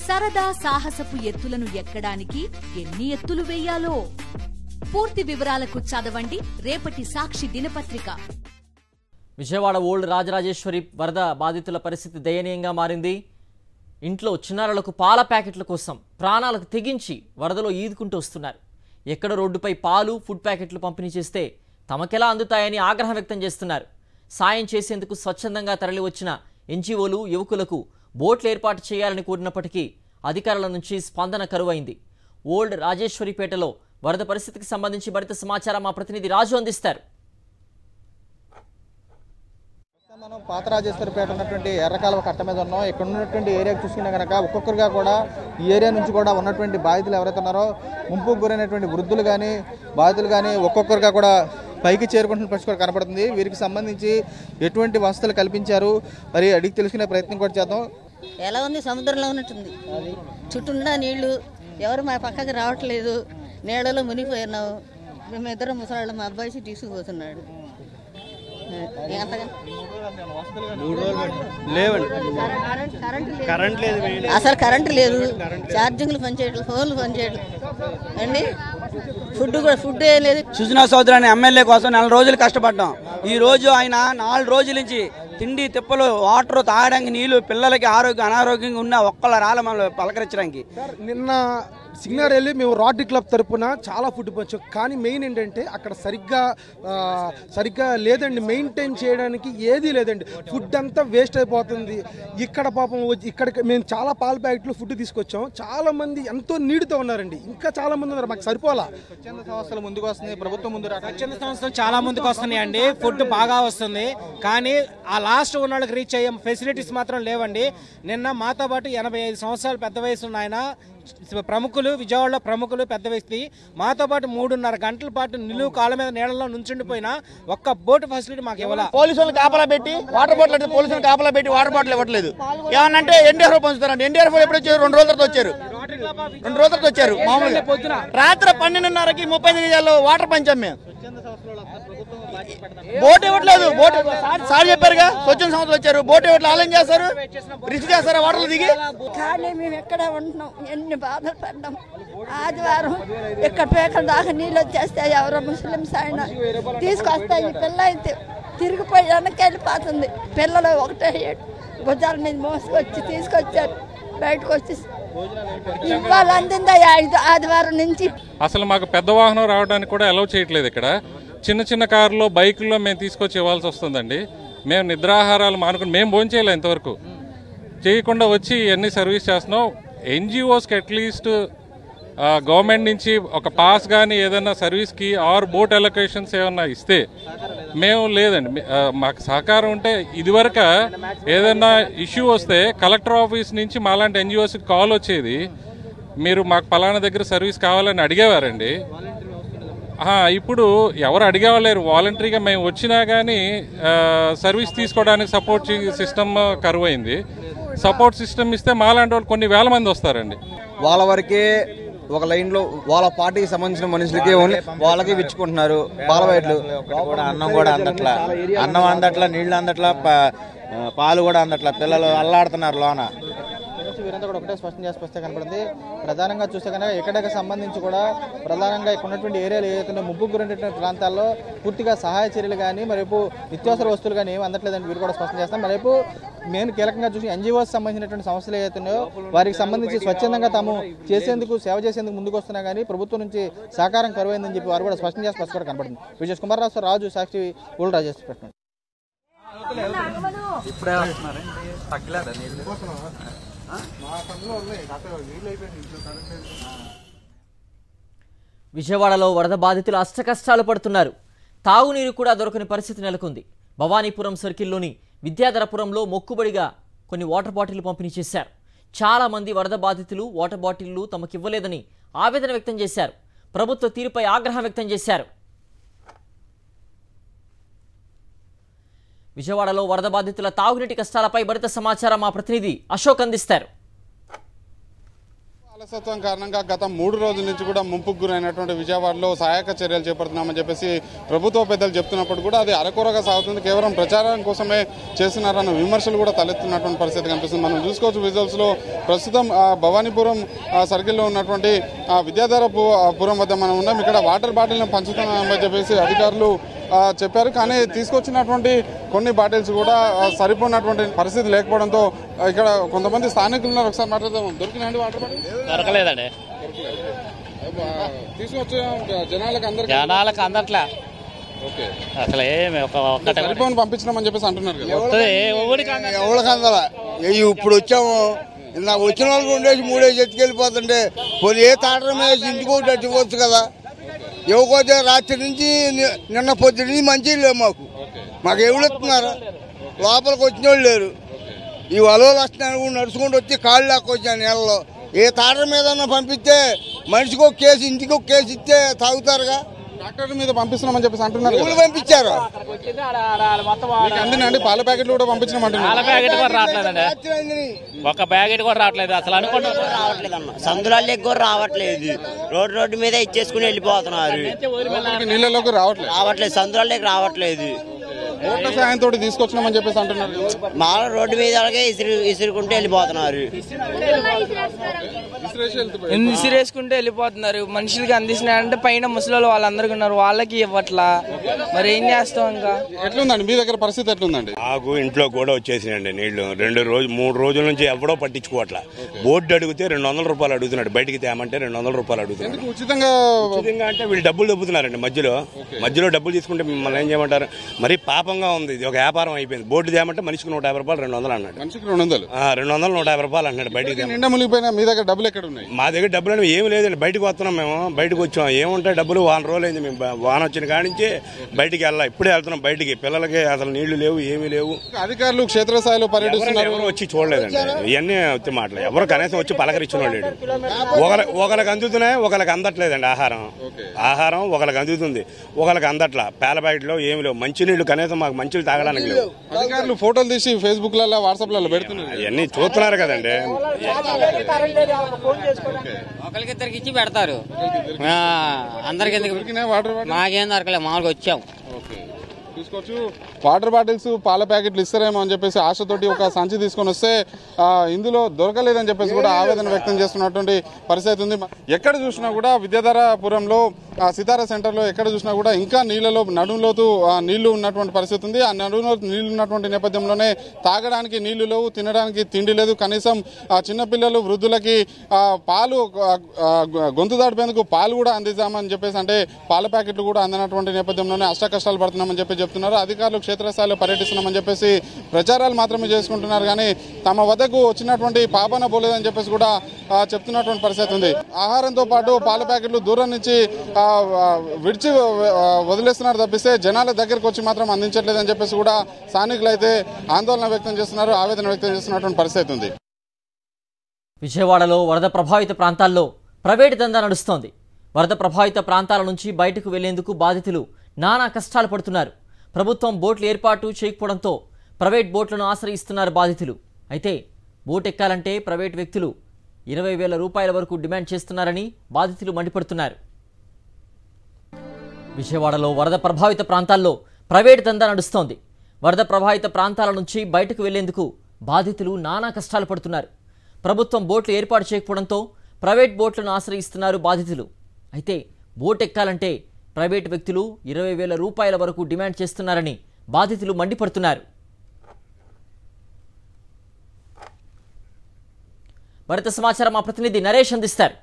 సరదా సాహసపు ఎత్తులను ఎక్కడానికి ఎన్ని ఎత్తులు వేయాలో పూర్తి వివరాలకు చదవండి రేపటి సాక్షి దినపత్రిక. విజయవాడ ఓల్డ్ రాజరాజేశ్వరి వరద బాధితుల పరిస్థితి దయనీయంగా మారింది. ఇంట్లో చిన్నారులకు పాల ప్యాకెట్ల కోసం ప్రాణాలకు తెగించి వరదలో ఈదుకుంటూ వస్తున్నారు. ఎక్కడ రోడ్డుపై పాలు, ఫుడ్ ప్యాకెట్లు పంపిణీ చేస్తే తమకెలా అందుతాయని ఆగ్రహం వ్యక్తం చేస్తున్నారు. సాయం చేసేందుకు స్వచ్ఛందంగా తరలివచ్చిన ఎన్జీఓలు యువకులకు బోట్లు ఏర్పాటు చేయాలని కోరినప్పటికీ అధికారుల నుంచి స్పందన కరువైంది. ఓల్డ్ రాజేశ్వరిపేటలో వరద పరిస్థితికి సంబంధించి మరింత సమాచారం మా ప్రతినిధి రాజు అందిస్తారు. మనం పాత రాజేశ్వరిపేట ఉన్నటువంటి ఎర్రకాలువ కట్ట మీద ఉన్నాం. ఇక్కడ ఉన్నటువంటి ఏరియాకి చూసుకున్నా కనుక ఒక్కొక్కరుగా కూడా ఈ ఏరియా నుంచి కూడా ఉన్నటువంటి బాధితులు ఎవరైతే ఉన్నారో ముంపుకు గురైనటువంటి వృద్ధులు కానీ బాధితులు కానీ ఒక్కొక్కరుగా కూడా పైకి చేరుకుంటున్న పరిస్థితి కూడా కనపడుతుంది. వీరికి సంబంధించి ఎటువంటి వసతులు కల్పించారు మరి అడిగి తెలుసుకునే ప్రయత్నం కూడా చేద్దాం. ఎలా ఉంది? సముద్రంలో ఉన్నట్టుంది. చుట్టూన్నా నీళ్లు, ఎవరు మా పక్కకి రావట్లేదు. నీళ్ళలో మునిగిపోయినావు. మేమిద్దరం ముసలాళ్ళు, మా అబ్బాయి తీసుకుపోతున్నాడు. అసలు కరెంటు లేదు, ఛార్జింగ్లు పనిచేయట్లేదు, ఫోన్లు పనిచేయట్లేదు అండి. ఫుడ్ ఏం లేదు. సుజనా సోదరాని ఎమ్మెల్యే కోసం 4 రోజులు కష్టపడ్డాం. ఈ రోజు ఆయన 4 రోజుల నుంచి తిండి తిప్పలు, వాటర్, తాగడానికి నీళ్లు, పిల్లలకి అనారోగ్యంగా ఉన్న ఒక్కళ్ళ రాళ్ళ మనం పలకరించడానికి. నిన్న సిగ్నల్ వెళ్ళి మేము రోటరీ క్లబ్ తరపున చాలా ఫుడ్ పంచాం. కానీ మెయిన్ ఏంటంటే అక్కడ సరిగ్గా లేదండి, మెయింటైన్ చేయడానికి ఏదీ లేదండి. ఫుడ్ అంతా వేస్ట్ అయిపోతుంది. ఇక్కడ పాపం ఇక్కడికి మేము చాలా పాల ప్యాకెట్లు ఫుడ్ తీసుకొచ్చాం. చాలా మంది ఎంతో నీడుతో ఉన్నారండి. ఇంకా చాలా మంది ఉన్నారు, మాకు సరిపోలా. స్వచ్ఛంద సంస్థలు ముందుకు వస్తున్నాయి, ప్రభుత్వం ముందు స్వచ్ఛంద సంస్థలు చాలా ముందుకు వస్తున్నాయండి. ఫుడ్ బాగా వస్తుంది, కానీ ఆ లాస్ట్ ఉన్న వాళ్ళకి రీచ్ అయ్యే ఫెసిలిటీస్ మాత్రం లేవండి. నిన్న మాతో పాటు 85 సంవత్సరాలు పెద్ద వయసు ఉన్న ఆయన ప్రముఖులు, విజయవాడలో ప్రముఖులు, పెద్ద వ్యక్తి, మాతో పాటు 3.5 గంటల పాటు నిలువు కాళ్ళ మీద నీళ్ళలో నుంచుండిపోయినా ఒక్క బోటు ఫెసిలిటీ మాకు ఇవ్వాలి. పోలీసులు కాపలా పెట్టి వాటర్ బాటిల్, పోలీసులు కాపలా పెట్టి వాటర్ బాటిల్ ఇవ్వట్లేదు. ఏమన్నంటే ఎన్డీఆర్ఎఫ్ పంచుతారండి. ఎన్డీఆర్ఎఫ్ ఎప్పుడు వచ్చారు? 2 రోజుల తర్వాత వచ్చారు. 2 రోజుల తర్వాత వచ్చారు. మామూలుగా రాత్రి 12:30కి 30 గజాల్లో వాటర్ పంచాం మేము. బోట్ ఇవ్వట్లేదు. బోట్ సార్ చెప్పారుగా, స్వచ్ఛంద సంస్థలు వచ్చారు. బోట్ ఇవ్వట్లేదు. ఆలయం చేస్తారు, రిస్క్ చేస్తారా వాటర్లు దిగి? కానీ మేము ఎక్కడ ఉంటున్నాం, ఎన్ని బాధలు పడ్డాం. ఆదివారం ఇక్కడ పేకల దాకా నీళ్ళు వచ్చేస్తాయి. ఎవరో ముస్లిమ్స్ ఆయన తీసుకొస్తాయి. పిల్ల అయితే తిరిగిపోయి వెనక్కి వెళ్ళిపోతుంది. పిల్లలు ఒకటే భుజాల మీద మోసుకొచ్చి తీసుకొచ్చారు. బయటకు వచ్చి ఇవాళ అందిందా ఆదివారం నుంచి. అసలు మాకు పెద్ద వాహనం రావడానికి కూడా అలౌ చేయట్లేదు. ఇక్కడ చిన్న చిన్న కారులో, బైకుల్లో మేము తీసుకొచ్చి ఇవ్వాల్సి వస్తుందండి. మేము నిద్రాహారాలు మానుకుని మేము భోంచేయలేం, ఇంతవరకు చేయకుండా వచ్చి ఇవన్నీ సర్వీస్ చేస్తున్నాం. ఎన్జిఓస్కి అట్లీస్ట్ గవర్నమెంట్ నుంచి ఒక పాస్ కానీ ఏదైనా సర్వీస్కి ఆర్ బోట్ అలొకేషన్స్ ఏమన్నా ఇస్తే మేము లేదండి. మాకు సహకారం ఉంటే ఇదివరకు ఏదైనా ఇష్యూ వస్తే కలెక్టర్ ఆఫీస్ నుంచి మాలాంటి ఎన్జిఓస్కి కాల్ వచ్చేది, మీరు మాకు పలానా దగ్గర సర్వీస్ కావాలని అడిగేవారండి. ఇప్పుడు ఎవరు అడిగేవాళ్ళేరు. వాలంటరీగా మేము వచ్చినా కానీ సర్వీస్ తీసుకోవడానికి సపోర్ట్ సిస్టమ్ కరువైంది. సపోర్ట్ సిస్టమ్ ఇస్తే మాలాంటి వాళ్ళు కొన్ని వేల మంది వస్తారండి. వాళ్ళ వరకే ఒక లైన్లో వాళ్ళ పార్టీకి సంబంధించిన మనుషులకి ఓన్లీ వాళ్ళకి విచ్చుకుంటున్నారు. పాలవైట్లు అన్నం కూడా అందట్లా, నీళ్లు అందట్లా, పాలు కూడా అందట్లా. పిల్లలు అల్లాడుతున్నారు లోన. వీరంతా కూడా ఒకటే స్పష్టం చేసి వస్తే కనపడింది. ప్రధానంగా చూస్తే కనుక ఎక్కడికి సంబంధించి కూడా ప్రధానంగా ఇక్కడ ఉన్నటువంటి ఏరియాలు ఏదైతే ముప్పుకు గురైనటువంటి ప్రాంతాల్లో పూర్తిగా సహాయ చర్యలు కానీ మరేపు నిత్యావసర వస్తువులు కానీ ఏమి అందట్లేదని వీరు కూడా స్పష్టం చేస్తాం. మరేపు మెయిన్ కీలకంగా చూసి ఎన్జిఓస్ సంబంధించినటువంటి సమస్యలు ఏవైతున్నాయో వారికి సంబంధించి స్వచ్ఛందంగా తాము చేసేందుకు, సేవ చేసేందుకు ముందుకు వస్తున్నా కానీ ప్రభుత్వం నుంచి సహకారం కరువైందని చెప్పి వారు కూడా స్పష్టం చేసి కూడా కనపడుతుంది. విజయ్ కుమార్ రాజు, సాక్షి, ఓల్డ్ రాజేశ్వరి. విజయవాడలో వరద బాధితులు అష్టకష్టాలు పడుతున్నారు. తాగునీరు కూడా దొరకని పరిస్థితి నెలకొంది. భవానీపురం సర్కిల్లోని విద్యాధరపురంలో మొక్కుబడిగా కొన్ని వాటర్ బాటిళ్లు పంపిణీ చేశారు. చాలా మంది వరద బాధితులు వాటర్ బాటిళ్లు తమకివ్వలేదని ఆవేదన వ్యక్తం చేశారు. ప్రభుత్వ తీరుపై ఆగ్రహం వ్యక్తం చేశారు. విజయవాడలో వరద బాధితుల తాగునీటి కష్టాలపై మరింత సమాచారం మా ప్రతినిధి అశోక్ అందిస్తారు. అలసత్వం కారణంగా గత 3 రోజుల నుంచి కూడా ముంపుకు గురైనటువంటి విజయవాడలో సహాయక చర్యలు చేపడుతున్నామని చెప్పేసి ప్రభుత్వ పెద్దలు చెప్తున్నప్పుడు కూడా అది అరకొరగా సాగుతుంది. కేవలం ప్రచారం కోసమే చేస్తున్నారన్న విమర్శలు కూడా తలెత్తున్నటువంటి పరిస్థితి కనిపిస్తుంది. మనం చూసుకోవచ్చు విజువల్స్లో ప్రస్తుతం భవానీపురం సర్కిల్లో ఉన్నటువంటి విద్యాధరపురం వద్ద మనం ఉన్నాం. ఇక్కడ వాటర్ బాటిల్ను పంచుతున్నామని చెప్పేసి అధికారులు చెప్పారు. కానీ తీసుకొచ్చినటువంటి కొన్ని బాటిల్స్ కూడా సరిపోయినటువంటి పరిస్థితి లేకపోవడంతో ఇక్కడ కొంతమంది స్థానికులు ఉన్నారు. ఒకసారి మాట్లాడదాం. దొరికినాయండి వాటర్ బాటిల్? దొరకలేదండి. తీసుకొచ్చే జనాలకు అందట్లే. అసలు ఏమి సరిపోని పంపించినామని చెప్పేసి అంటున్నారు కదా. ఎవరికి అందల ఇప్పుడు వచ్చాము. నాకు వచ్చిన వాళ్ళు 2 డేస్ 3 డేస్ ఎత్తుకెళ్ళిపోతుంటే కొన్ని ఏ తాటరం వేసి ఇంటికి ఒకటి అట్టిపోవచ్చు కదా. ఇవ్వకపోతే రాత్రి నుంచి నిన్న పొద్దు నుంచి మంచి లేవు మాకు ఎవరు వస్తున్నారు. లోపలికి వచ్చిన వాళ్ళు లేరు. ఈ వలవలు వస్తున్నాను నడుచుకుంటూ వచ్చి కాళ్ళు లాక్కొచ్చాను నీళ్ళలో. ఏ తాటర మీద పంపిస్తే మనిషికి ఒక కేసు ఇంటికి ఒక కేసు ఇస్తే తాగుతారుగా. డాక్టర్ల మీద పంపిస్తున్నామని చెప్పేసి అంటున్నారు. ఎవరు పంపించారు? అందినండి పాల ప్యాకెట్లు కూడా పంపించినామంటున్నారు. పాల ప్యాకెట్ కూడా రావట్లేదండి. ఒక ప్యాకెట్ కూడా రావట్లేదు. అసలు అనుకుంటా రావట్లేదు అన్న. సందులాల్లో కూడా రావట్లేదు. రోడ్డు మీద ఇచ్చేసుకుని వెళ్ళిపోతున్నారు. నీళ్ళలోకి రావట్లేదు. సందులాల్లోకి రావట్లేదు. ఓట్ల సాయంతో తీసుకొచ్చినామని చెప్పేసి అంటున్నారు. మా రోడ్డు మీద ఇసురుకుంటూ వెళ్ళిపోతున్నారు. ఇసిరేసుకుంటూ వెళ్ళిపోతున్నారు. మనుషులకి అందిస్తున్నారంటే పైన ముసలి వాళ్ళందరికీ ఉన్నారు, వాళ్ళకి ఇవ్వట్లా. మరి ఏం చేస్తాం? ఇంకా ఎట్లుందండి మీ దగ్గర పరిస్థితి? ఎట్లుందండి? నాకు ఇంట్లో కూడా వచ్చేసినాయండి నీళ్లు. 3 రోజుల నుంచి ఎవడో పట్టించుకోవట్లా. బోర్డు అడిగితే 200 రూపాయలు అడుగుతున్నాడు. బయటికి తేమంటే 200 రూపాయలు అడుగుతున్నాడు. ఉచితంగా అంటే వీళ్ళు డబ్బులు దొబ్బుతున్నారండి. మధ్యలో డబ్బులు తీసుకుంటే మిమ్మల్ని ఏం చేయమంటారు? మరి పాపంగా ఉంది. ఇది ఒక వ్యాపారం అయిపోయింది. బోర్డు తేమంటే మనిషికి 150 రూపాయలు 200 అన్నాడు. మనిషికి 200 150 రూపాయలు అన్నాడు. బయటికి నిండా మునిగిపోయినా మీ దగ్గర డబ్బులు ఎక్కడ ఉన్నాయి? మా దగ్గర డబ్బులు ఏమి లేదండి. బయటకు వస్తున్నాం. మేము బయటకు వచ్చాం. ఏముంటాయి డబ్బులు? 1 రోజులు అయింది మేము వాన వచ్చిన కాడి నుంచి బయటికి వెళ్ళాలి. ఇప్పుడే వెళ్తున్నాం బయటికి. పిల్లలకి అసలు నీళ్లు లేవు, ఏమీ లేవు. అధికారులు క్షేత్రస్థాయిలో పర్యటిస్తున్నారు. ఎవరు వచ్చి చూడలేదండి. ఇవన్నీ వచ్చి మాటలు. ఎవరు కనీసం వచ్చి పలకరించిన లేడు. ఒకరికి అందుతున్నాయి, ఒకరికి అందట్లేదండి. ఆహారం ఒకరికి అందుతుంది, ఒకరికి అందట్లా. పేల ప్యాకెట్లో ఏమి లేవు. మంచినీళ్ళు కనీసం మాకు మంచిలు తాగడానికి లేవు. అధికారులు ఫోటోలు తీసి ఫేస్బుక్ లలో వాట్సాప్ లలో పెడుతున్నారు. అవన్నీ చూస్తున్నారు కదండి. ఒకరికిద్దరికి ఇచ్చి పెడతారు. అందరికి మాకేం దొరకలేదు. మామూలుగా వచ్చాం. తీసుకోవచ్చు. వాటర్ బాటిల్స్ పాల ప్యాకెట్లు ఇస్తారేమో అని చెప్పేసి ఆశతోటి ఒక సంచి తీసుకొని వస్తే ఇందులో దొరకలేదని చెప్పేసి కూడా ఆవేదన వ్యక్తం చేస్తున్నటువంటి పరిస్థితి ఉంది. ఎక్కడ చూసినా కూడా విద్యాధరపురంలో సితారా సెంటర్లో ఎక్కడ చూసినా కూడా ఇంకా నీళ్లలో నడుములోతు నీళ్లు ఉన్నటువంటి పరిస్థితి ఉంది. ఆ నడుములో నీళ్లు ఉన్నటువంటి నేపథ్యంలోనే తాగడానికి నీళ్లు లేవు, తినడానికి తిండి లేదు. కనీసం చిన్నపిల్లలు వృద్ధులకి పాలు గొంతు దాడిపేందుకు పాలు కూడా అందిద్దామని చెప్పేసి అంటే పాల ప్యాకెట్లు కూడా అందినటువంటి నేపథ్యంలోనే అష్ట కష్టాలు పడుతున్నామని చెప్పి చెప్తున్నారు. అధికారులు క్షేత్రస్థాయిలో పర్యటిస్తున్నామని చెప్పేసి ప్రచారాలు మాత్రమే చేసుకుంటున్నారు. కానీ తమ వద్దకు వచ్చినటువంటి పాపన పోలేదని చెప్పేసి కూడా చెప్తున్నటువంటి పరిస్థితి ఉంది. ఆహారంతో పాటు పాల ప్యాకెట్లు దూరం నుంచి విడిచి వదిలేస్తున్నారు తప్పిస్తే జనాల దగ్గరకు వచ్చి మాత్రం అందించట్లేదని చెప్పేసి కూడా స్థానికులు అయితే ఆందోళన వ్యక్తం చేస్తున్నారు, ఆవేదన వ్యక్తం చేస్తున్నటువంటి పరిస్థితి ఉంది. విజయవాడలో వరద ప్రభావిత ప్రాంతాల్లో ప్రైవేటు దందా నడుస్తోంది. వరద ప్రభావిత ప్రాంతాల నుంచి బయటకు వెళ్లేందుకు బాధితులు నానా కష్టాలు పడుతున్నారు. ప్రభుత్వం బోట్లు ఏర్పాటు చేయకపోవడంతో ప్రైవేట్ బోట్లను ఆశ్రయిస్తున్నారు బాధితులు. అయితే బోట్ ఎక్కాలంటే ప్రైవేట్ వ్యక్తులు 20,000 రూపాయల వరకు డిమాండ్ చేస్తున్నారని బాధితులు మండిపడుతున్నారు. విజయవాడలో వరద ప్రభావిత ప్రాంతాల్లో ప్రైవేటు దందా నడుస్తోంది. వరద ప్రభావిత ప్రాంతాల నుంచి బయటకు వెళ్లేందుకు బాధితులు నానా కష్టాలు పడుతున్నారు. ప్రభుత్వం బోట్లు ఏర్పాటు చేయకపోవడంతో ప్రైవేట్ బోట్లను ఆశ్రయిస్తున్నారు బాధితులు. అయితే బోట్ ఎక్కాలంటే ప్రైవేటు వ్యక్తులు 20,000 రూపాయల వరకు డిమాండ్ చేస్తున్నారని బాధితులు మండిపడుతున్నారు. మరింత సమాచారం మా ప్రతినిధి నరేష్ అందిస్తారు.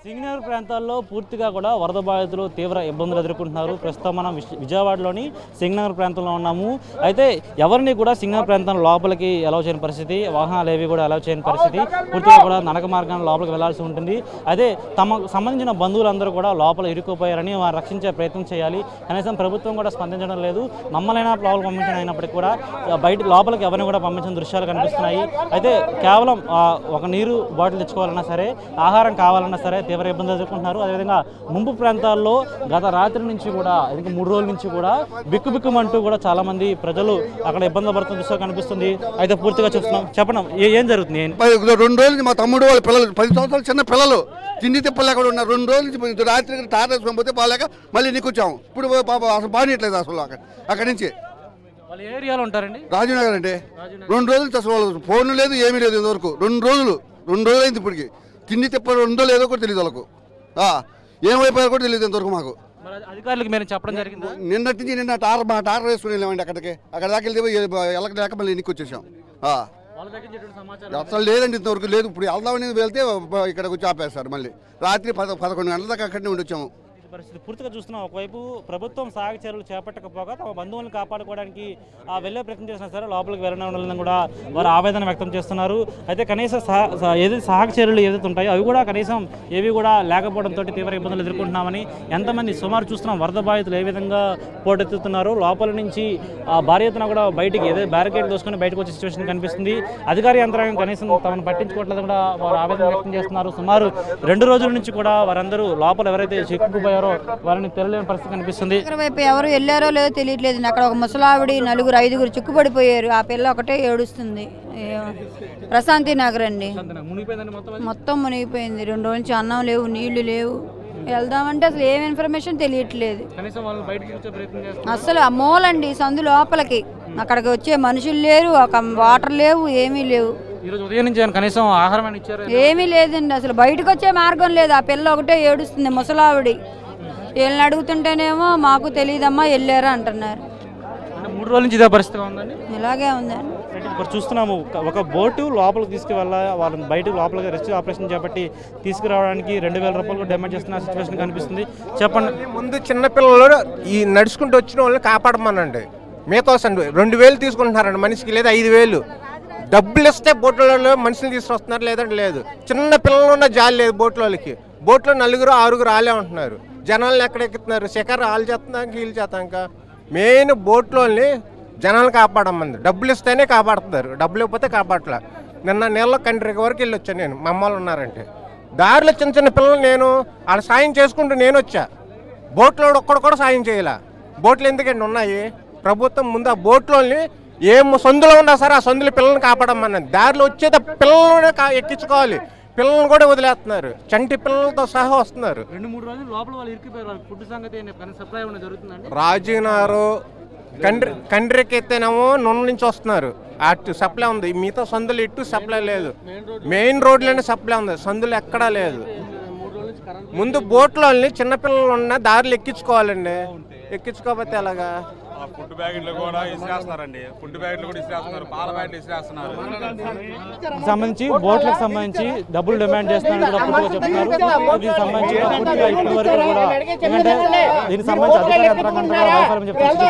సింగనగర్ ప్రాంతాల్లో పూర్తిగా కూడా వరద బాధితులు తీవ్ర ఇబ్బందులు ఎదుర్కొంటున్నారు. ప్రస్తుతం మనం విజయవాడలోని సింగనగర్ ప్రాంతంలో ఉన్నాము. అయితే ఎవరిని కూడా సింగనగర్ ప్రాంతం లోపలికి అలౌ చేయని పరిస్థితి, వాహనాలు ఏవి కూడా అలౌ చేయని పరిస్థితి. పూర్తిగా కూడా నడక మార్గాన్ని లోపలికి వెళ్లాల్సి ఉంటుంది. అయితే తమకు సంబంధించిన బంధువులందరూ కూడా లోపల ఇరుక్కుపోయారని వారు రక్షించే ప్రయత్నం చేయాలి. కనీసం ప్రభుత్వం కూడా స్పందించడం లేదు. మమ్మల్ని లోపలికి పంపించిన అయినప్పటికీ కూడా బయట లోపలికి ఎవరిని కూడా పంపించిన దృశ్యాలు కనిపిస్తున్నాయి. అయితే కేవలం ఒక నీరు బాటిల్ తెచ్చుకోవాలన్నా సరే, ఆహారం కావాలన్నా సరే తీవ్ర ఇబ్బందులు ఎదుర్కొంటున్నారు. అదేవిధంగా ముంపు ప్రాంతాల్లో గత రాత్రి నుంచి కూడా ఇంకా 3 రోజుల నుంచి కూడా బిక్కుబిక్కుమంటూ కూడా చాలా మంది ప్రజలు అక్కడ ఇబ్బందులు పడుతున్న దృశ్యం కనిపిస్తుంది. అయితే పూర్తిగా చూస్తున్నాం. చెప్పండి ఏం జరుగుతుంది? 2 రోజుల నుంచి మా తమ్ముడు వాళ్ళ పిల్లలు 10 సంవత్సరాలు చిన్న పిల్లలు తిండి తిప్పలేక ఉన్నారు. 2 రోజుల నుంచి రాత్రి టార్ వేసుకొని పోతే బాగాలేక మళ్ళీ నీకొచ్చాము. ఇప్పుడు పాప అసలు బాగానేట్లేదు అసలు అక్కడి నుంచి. వాళ్ళు ఏ ఏరియాలో ఉంటారండి? రాజీవ్నగర్ అంటే 2 రోజుల నుంచి అసలు వాళ్ళు ఫోన్ లేదు ఏమీ లేదు ఇంతవరకు. 2 రోజులు అయింది ఇప్పటికి. తిండి తిప్ప ఉందో లేదో కూడా తెలియదు వాళ్ళకు. ఏమైపోయారో కూడా తెలియదు ఇంతవరకు మాకు. అధికారులకు మీరు చెప్పడం జరిగింది? నిన్నటి నుంచి నిన్న టార్ వేసుకుని వెళ్ళామండి అక్కడికి. అక్కడ దాకా వెళ్తే వెళ్ళక మళ్ళీ ఎన్నికి వచ్చేసాం. అసలు లేదండి ఇంతవరకు లేదు. ఇప్పుడు వెళ్దామని వెళ్తే ఇక్కడ వచ్చి ఆపేస్తారు. మళ్ళీ రాత్రి 11 గంటల దాకా అక్కడనే ఉండి వచ్చాము. పరిస్థితి పూర్తిగా చూస్తున్నాం. ఒకవైపు ప్రభుత్వం సహాయక చర్యలు చేపట్టకపోగా తమ బంధువులను కాపాడుకోవడానికి వెళ్లే ప్రయత్నం చేసినా సరే లోపలికి వెళ్ళడం కూడా వారు ఆవేదన వ్యక్తం చేస్తున్నారు. అయితే కనీసం ఏదైతే సహాయక చర్యలు ఏదైతే ఉంటాయో అవి కూడా కనీసం ఏవి కూడా లేకపోవడంతో తీవ్ర ఇబ్బందులు ఎదుర్కొంటున్నామని ఎంతమంది సుమారు చూస్తున్నాం. వరద బాధితులు ఏ విధంగా పోటెత్తుతున్నారు. లోపల నుంచి భారీ ఎత్తున కూడా బయటికి ఏదైతే బ్యారికేడ్ దోసుకొని బయటకు వచ్చే సిచ్యువేషన్ కనిపిస్తుంది. అధికార యంత్రాంగం కనీసం తమను పట్టించుకోవట్లేదు కూడా వారు ఆవేదన వ్యక్తం చేస్తున్నారు. సుమారు 2 రోజుల నుంచి కూడా వారందరూ లోపల ఎవరైతే చిక్కుకుపోయారో వారిని తెలియలేని పరిస్థితి కనిపిస్తుంది. వైపు ఎవరు వెళ్ళారో లేదో తెలియట్లేదు. అక్కడ ఒక ముసలావిడి 4-5 చిక్కుపడిపోయారు. ఆ పిల్ల ఒకటే ఏడుస్తుంది. ప్రశాంతి నగర్ అండి. మొత్తం మునిగిపోయింది. 2 రోజుల నుంచి అన్నం లేవు, నీళ్లు లేవు. వెళ్దామంటే అసలు ఏం ఇన్ఫర్మేషన్ తెలియట్లేదు. అసలు ఆ మూలండి సందు లోపలికి అక్కడికి వచ్చే మనుషులు లేరు, వాటర్ లేవు, ఏమీ లేవు. ఉదయం నుంచి కనీసం ఆహారం ఏమీ లేదండి. అసలు బయటకు వచ్చే మార్గం లేదు. ఆ పిల్ల ఒకటే ఏడుస్తుంది ముసలావిడి. వీళ్ళని అడుగుతుంటేనేమో మాకు తెలియదమ్మా వెళ్ళారా అంటున్నారు. 3 రోజుల నుంచి ఇదే పరిస్థితి ఉందండి. ఇలాగే ఉందండి. ఇప్పుడు చూస్తున్నాము ఒక బోటు లోపలికి తీసుకువెళ్ళ వాళ్ళని బయటకు లోపలికి రెస్క్యూ ఆపరేషన్ చేపట్టి తీసుకురావడానికి 2000 రూపాయలు డిమాండ్ చేస్తున్న సిచ్యువేషన్ కనిపిస్తుంది. చెప్పండి. ముందు చిన్నపిల్లలు ఈ నడుచుకుంటూ వచ్చిన వాళ్ళని కాపాడమనండి. మిగతా 2000 తీసుకుంటున్నారండి మనిషికి, లేదా 5000 డబ్బులు ఇస్తే బోట్లలో మనుషులు తీసుకొస్తున్నారు, లేదంటే లేదు. చిన్న పిల్లలు ఉన్న జాలి లేదు బోట్లకి. బోట్లో 4-6 ఆలే ఉంటున్నారు. జనాలను ఎక్కడ ఎక్కుతున్నారు? శిఖర్ వాళ్ళు చేస్తున్నాక వీళ్ళు చేస్తాక. మెయిన్ బోట్లోని జనాలను కాపాడమంది. డబ్బులు ఇస్తేనే కాపాడుతున్నారు, డబ్బులు ఇవ్వకపోతే కాపాడలే. నిన్న నీళ్ళ కంట్రీ వరకు వెళ్ళి వచ్చాను నేను. మా అమ్మాళ్ళు ఉన్నారంటే దారిలో చిన్న పిల్లలు నేను వాళ్ళ సాయం చేసుకుంటూ నేను వచ్చా. బోట్లో ఒక్కడు కూడా సాయం చేయలే. బోట్లు ఎందుకండి ఉన్నాయి? ప్రభుత్వం ముందు ఆ బోట్లోని ఏం సందులో ఉన్నా సరే ఆ సందులో పిల్లల్ని కాపాడమన్నది. దారిలో వచ్చేది పిల్లలను ఎక్కించుకోవాలి. పిల్లల్ని కూడా వదిలేస్తున్నారు. చంటి పిల్లలతో సహా వస్తున్నారు. 2-3 రోజులు లోపల వాళ్ళు ఇరికిపోయారు. ఫుడ్ సంగతి సప్లై జరుగుతుందండి. రాజీనగర్ కండ్రికి ఎత్తేనేమో నూనె నుంచి వస్తున్నారు. అటు సప్లై ఉంది. మిగతా సందులు ఇటు సప్లై లేదు. మెయిన్ రోడ్లోనే సప్లై ఉంది, సందులు ఎక్కడా లేదు. ముందు బోట్లోని చిన్నపిల్లలు ఉన్న దారిలో ఎక్కించుకోవాలండి. ఎక్కించుకోకపోతే ఎలాగా? ఫుడ్ ప్యాకెట్లు కూడా ఇసిరేస్తున్నారండి. ఫుడ్ ప్యాకెట్లు కూడా ఇసిరేస్తున్నారు, పాల ప్యాకెట్లు ఇసిరేస్తున్నారు. సంబంధించి బోట్లకు సంబంధించి డబ్బులు డిమాండ్ చేస్తున్నారు చెప్తున్నారు. దీనికి సంబంధించి పూర్తిగా ఇప్పటి వరకు కూడా ఎందుకంటే దీనికి సంబంధించి అధికార యంత్రాంగం వైఫల్యం చెప్తున్నారు.